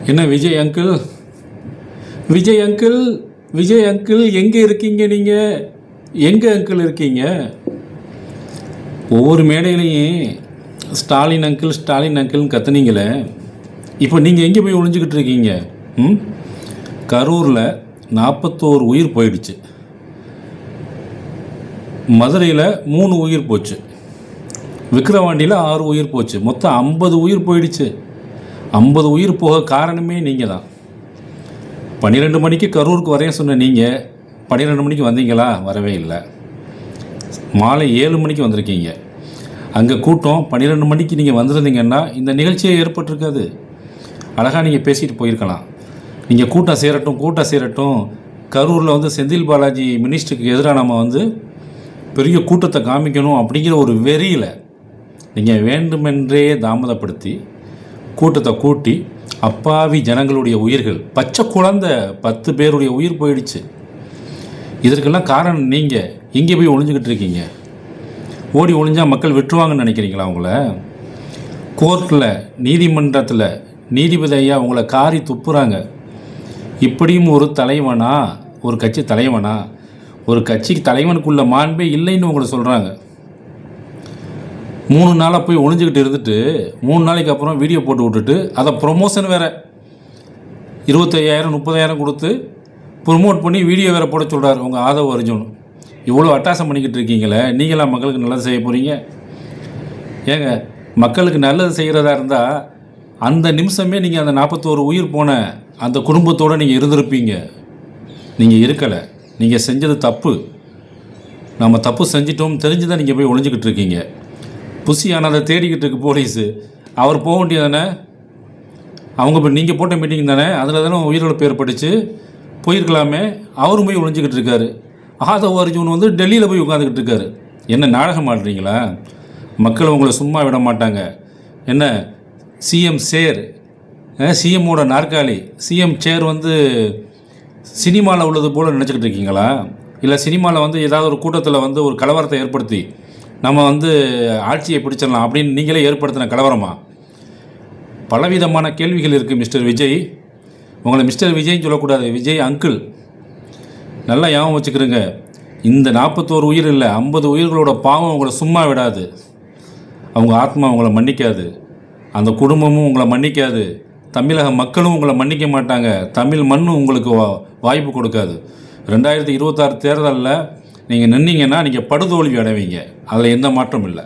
என்ன Vijay uncle, Vijay uncle, Vijay uncle எங்கே இருக்கீங்க? நீங்கள் எங்கே அங்கிள் இருக்கீங்க? ஒவ்வொரு மேடையிலையும் ஸ்டாலின் அங்கிள் ஸ்டாலின் அங்கிள்னு கத்துனீங்களே, இப்போ நீங்கள் எங்கே போய் ஒளிஞ்சிக்கிட்டு இருக்கீங்க? கரூரில் 41 உயிர் போயிடுச்சு, மதுரையில் 3 உயிர் போச்சு, விக்கிரவாண்டியில் 6 உயிர் போச்சு, மொத்தம் 50 உயிர் போயிடுச்சு. 50 உயிர் போக காரணமே நீங்கள் தான். 12 மணிக்கு கரூருக்கு வரைய சொன்ன நீங்கள் 12 மணிக்கு வந்தீங்களா? வரவே இல்லை. மாலை 7 மணிக்கு வந்திருக்கீங்க. அங்கே கூட்டம். 12 மணிக்கு நீங்கள் வந்திருந்தீங்கன்னா இந்த நிகழ்ச்சியே ஏற்பட்டிருக்காது. அழகாக நீங்கள் பேசிட்டு போயிருக்கலாம். நீங்கள் கூட்டம் சேரட்டும் கரூரில் வந்து செந்தில் பாலாஜி மினிஸ்டருக்கு எதிராக நம்ம பெரிய கூட்டத்தை காமிக்கணும் அப்படிங்கிற ஒரு வெறியில் நீங்கள் வேண்டுமென்றே தாமதப்படுத்தி கூட்டத்தை கூட்டி அப்பாவி ஜனங்களுடைய உயிர்கள், பச்சை குழந்தை 10 பேருடைய உயிர் போயிடுச்சு. இதற்கெல்லாம் காரணம் நீங்கள். எங்கே போய் ஒளிஞ்சிக்கிட்டு இருக்கீங்க? ஓடி ஒளிஞ்சால் மக்கள் விட்டுருவாங்கன்னு நினைக்கிறீங்களா? அவங்கள கோர்ட்டில் நீதிமன்றத்தில் நீதிபதி ஐயா உங்களை காரி துப்புறாங்க. இப்படியும் ஒரு தலைவனா, ஒரு கட்சி தலைவனா? ஒரு கட்சிக்கு தலைவனுக்குள்ள மாண்பே இல்லைன்னு உங்களை சொல்கிறாங்க. 3 நாளாக போய் ஒளிஞ்சிக்கிட்டு இருந்துட்டு 3 நாளைக்கு அப்புறம் வீடியோ போட்டு விட்டுட்டு அதை ப்ரொமோஷன் வேறு 25,000 30,000 கொடுத்து ப்ரொமோட் பண்ணி வீடியோ வேறு போட சொல்கிறார் உங்கள் ஆதவ் அர்ஜுன். இவ்வளோ அட்டாசம் பண்ணிக்கிட்டு இருக்கீங்களே, நீங்களாம் மக்களுக்கு நல்லது செய்ய போகிறீங்க? ஏங்க, மக்களுக்கு நல்லது செய்கிறதா இருந்தால் அந்த நிமிஷமே நீங்கள் அந்த 41 உயிர் போன அந்த குடும்பத்தோடு நீங்கள் இருந்திருப்பீங்க. நீங்கள் இருக்கலை. நீங்கள் செஞ்சது தப்பு. நம்ம தப்பு செஞ்சிட்டோம் தெரிஞ்சு தான் நீங்கள் போய் ஒளிஞ்சிக்கிட்டு இருக்கீங்க. புசியானதை தேடிக்கிட்டு இருக்கு போலீஸு. அவர் போக வேண்டியதானே? அவங்க இப்போ நீங்கள் போட்ட மீட்டிங் தானே, அதில் தானே உயிரிழப்பு ஏற்பட்டுச்சு. போயிருக்கலாமே. அவரும் போய் ஒளிஞ்சிக்கிட்டு இருக்காரு. ஆதவ் அர்ஜுன் டெல்லியில் போய் உட்காந்துக்கிட்டு இருக்காரு. என்ன நாடகம் ஆடுறீங்களா? மக்கள் உங்களை சும்மா விட மாட்டாங்க. என்ன சிஎம் சேர், சிஎம்மோட நாற்காலி, சிஎம் சேர் சினிமாவில் உள்ளது போல் நினச்சிக்கிட்டு இருக்கீங்களா? இல்லை சினிமாவில் ஏதாவது ஒரு கூட்டத்தில் ஒரு கலவரத்தை ஏற்படுத்தி நம்ம ஆட்சியை பிடிச்சிடலாம் அப்படின்னு நீங்களே ஏற்படுத்தின கலவரமா? பலவிதமான கேள்விகள் இருக்குது மிஸ்டர் விஜய். உங்களை மிஸ்டர் விஜய்ன்னு சொல்லக்கூடாது, விஜய் அங்கிள். நல்லா ஞாபகம் வச்சுக்கிறேங்க. இந்த 41 உயிர் இல்லை, 50 உயிர்களோட பாவம் உங்களை சும்மா விடாது. அவங்க ஆத்மா உங்களை மன்னிக்காது, அந்த குடும்பமும் உங்களை மன்னிக்காது, தமிழக மக்களும் உங்களை மன்னிக்க மாட்டாங்க, தமிழ் மண்ணும் உங்களுக்கு வாய்ப்பு கொடுக்காது. 2026 தேர்தலில் நீங்கள் நின்னீங்கன்னா நீங்கள் படுதோல்வி அடைவீங்க. அதில் எந்த மாற்றமும் இல்லை.